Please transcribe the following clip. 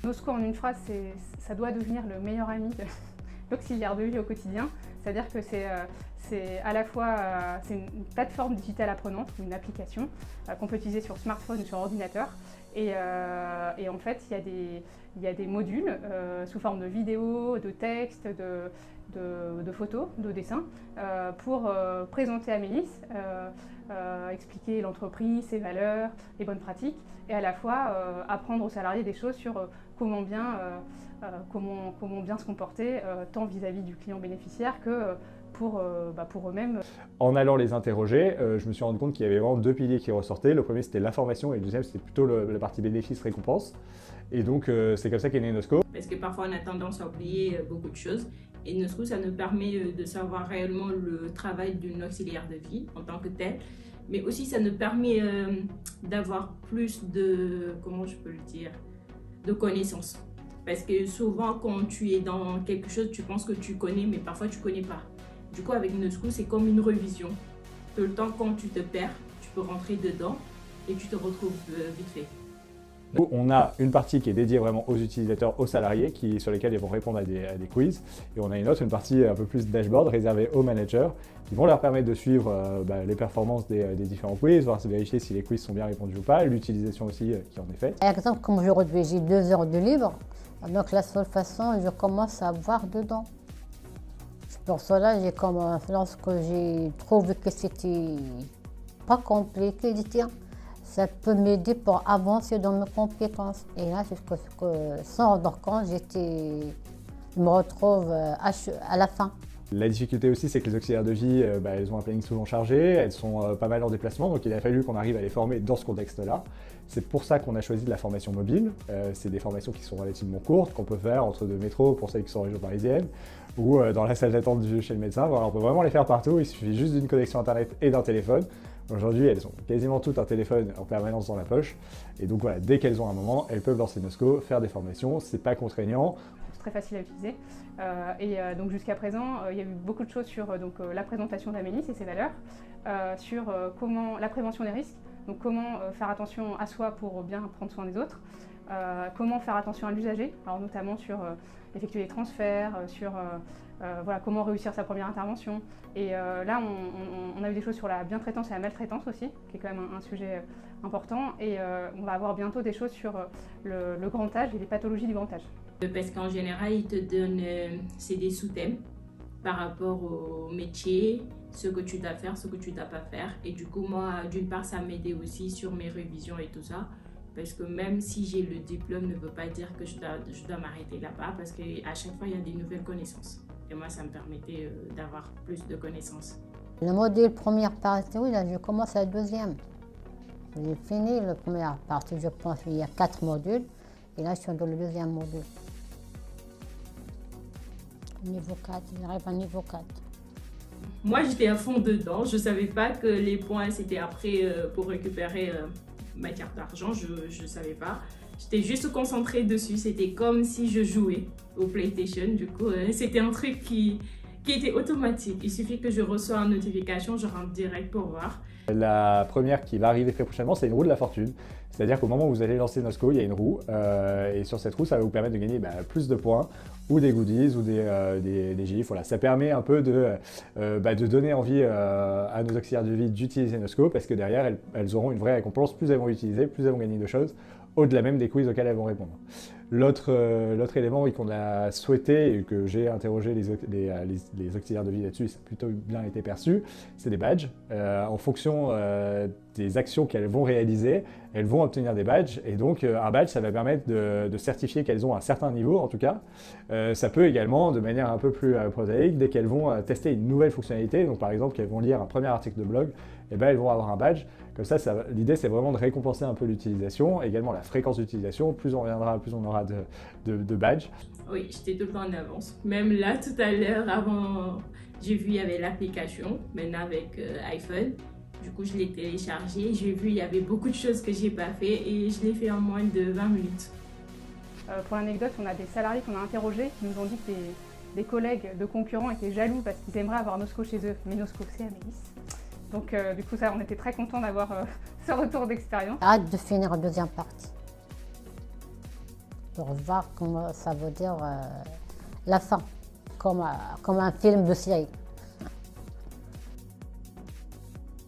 Nosco, en une phrase, ça doit devenir le meilleur ami de l'auxiliaire de vie au quotidien. C'est-à-dire que c'est à la fois c'est une plateforme digitale apprenante, une application qu'on peut utiliser sur smartphone ou sur ordinateur. Et en fait, il y a des modules sous forme de vidéos, de textes, de photos, de dessins, pour présenter Amélis, expliquer l'entreprise, ses valeurs, les bonnes pratiques, et à la fois apprendre aux salariés des choses sur comment bien se comporter, tant vis-à-vis du client bénéficiaire que pour eux-mêmes. En allant les interroger, je me suis rendu compte qu'il y avait vraiment deux piliers qui ressortaient. Le premier, c'était l'information, et le deuxième, c'était plutôt la partie bénéfice-récompense. Et donc, c'est comme ça qu'est né Nosco. Parce que parfois, on a tendance à oublier beaucoup de choses. Et Nosco, ça nous permet de savoir réellement le travail d'une auxiliaire de vie en tant que telle. Mais aussi, ça nous permet d'avoir plus de, comment je peux le dire, de connaissances. Parce que souvent, quand tu es dans quelque chose, tu penses que tu connais, mais parfois, tu ne connais pas. Du coup, avec Nosco, c'est comme une révision. Tout le temps, quand tu te perds, tu peux rentrer dedans et tu te retrouves vite fait. On a une partie qui est dédiée vraiment aux utilisateurs, aux salariés, sur lesquels ils vont répondre à des quiz. Et on a une partie un peu plus dashboard réservée aux managers, qui vont leur permettre de suivre les performances des différents quiz, vérifier si les quiz sont bien répondus ou pas, l'utilisation aussi qui en est faite. Par exemple, comme aujourd'hui j'ai 2 heures de libre, donc la seule façon, je commence à voir dedans. Pour cela, lorsque j'ai trouvé que c'était pas compliqué, j'ai dit tiens, ça peut m'aider pour avancer dans mes compétences. Et là, sans rendre compte, je me retrouve à la fin. La difficulté aussi, c'est que les auxiliaires de vie, elles ont un planning souvent chargé, elles sont pas mal en déplacement, donc il a fallu qu'on arrive à les former dans ce contexte-là. C'est pour ça qu'on a choisi de la formation mobile. C'est des formations qui sont relativement courtes, qu'on peut faire entre 2 métros pour celles qui sont en région parisienne, ou dans la salle d'attente chez le médecin. Voilà, on peut vraiment les faire partout, il suffit juste d'une connexion internet et d'un téléphone. Aujourd'hui, elles ont quasiment toutes un téléphone en permanence dans la poche. Et donc voilà, dès qu'elles ont un moment, elles peuvent lancer Nosco, faire des formations, c'est pas contraignant. C'est très facile à utiliser. Donc jusqu'à présent, il y a eu beaucoup de choses sur la présentation d'Amélis et ses valeurs, sur la prévention des risques, donc comment faire attention à soi pour bien prendre soin des autres, comment faire attention à l'usager, alors notamment sur effectuer les transferts, sur comment réussir sa première intervention. Et là, on a eu des choses sur la bientraitance et la maltraitance aussi, qui est quand même un sujet important. Et on va avoir bientôt des choses sur le grand âge et les pathologies du grand âge. Parce qu'en général, ils te donnent c'est des sous-thèmes par rapport au métier, ce que tu dois faire, ce que tu ne dois pas faire. Et du coup, moi, d'une part, ça m'aidait aussi sur mes révisions et tout ça. Parce que même si j'ai le diplôme, ne veut pas dire que je dois m'arrêter là-bas. Parce qu'à chaque fois, il y a des nouvelles connaissances. Et moi, ça me permettait d'avoir plus de connaissances. Le module première partie, oui, là, je commence à la deuxième. J'ai fini la première partie, je pense qu'il y a 4 modules. Et là, je suis dans le deuxième module. Niveau 4, j'arrive à niveau 4. Moi, j'étais à fond dedans. Je ne savais pas que les points, c'était après pour récupérer matière d'argent. Je ne savais pas. J'étais juste concentrée dessus. C'était comme si je jouais au PlayStation. Du coup, c'était un truc qui était automatique. Il suffit que je reçois une notification, je rentre direct pour voir. La première qui va arriver très prochainement, c'est une roue de la fortune. C'est-à-dire qu'au moment où vous allez lancer Nosco, il y a une roue. Et sur cette roue, ça va vous permettre de gagner plus de points, ou des goodies, ou des gifs. Voilà, ça permet un peu de donner envie à nos auxiliaires de vie d'utiliser Nosco, parce que derrière, elles auront une vraie récompense. Plus elles vont l'utiliser, plus elles vont gagner de choses, au-delà même des quiz auxquels elles vont répondre. L'autre élément qu'on a souhaité et que j'ai interrogé les auxiliaires de vie là-dessus, ça a plutôt bien été perçu, c'est des badges. En fonction des actions qu'elles vont réaliser, elles vont obtenir des badges. Et donc un badge, ça va permettre de certifier qu'elles ont un certain niveau en tout cas. Ça peut également, de manière un peu plus prosaïque, dès qu'elles vont tester une nouvelle fonctionnalité, donc par exemple qu'elles vont lire un premier article de blog, et elles vont avoir un badge. Comme ça, l'idée, c'est vraiment de récompenser un peu l'utilisation, également la fréquence d'utilisation. Plus on aura de badges. Oui, j'étais tout le temps en avance. Même là, tout à l'heure, avant, j'ai vu il y avait l'application, maintenant avec iPhone. Du coup, je l'ai téléchargée. J'ai vu il y avait beaucoup de choses que j'ai pas fait et je l'ai fait en moins de 20 minutes. Pour l'anecdote, on a des salariés qu'on a interrogés qui nous ont dit que des collègues de concurrents étaient jaloux parce qu'ils aimeraient avoir Nosco chez eux. Mais Nosco, c'est Amélis. Donc du coup, on était très contents d'avoir ce retour d'expérience. Hâte de finir la deuxième partie. pour voir comment ça veut dire la fin, comme un film de série.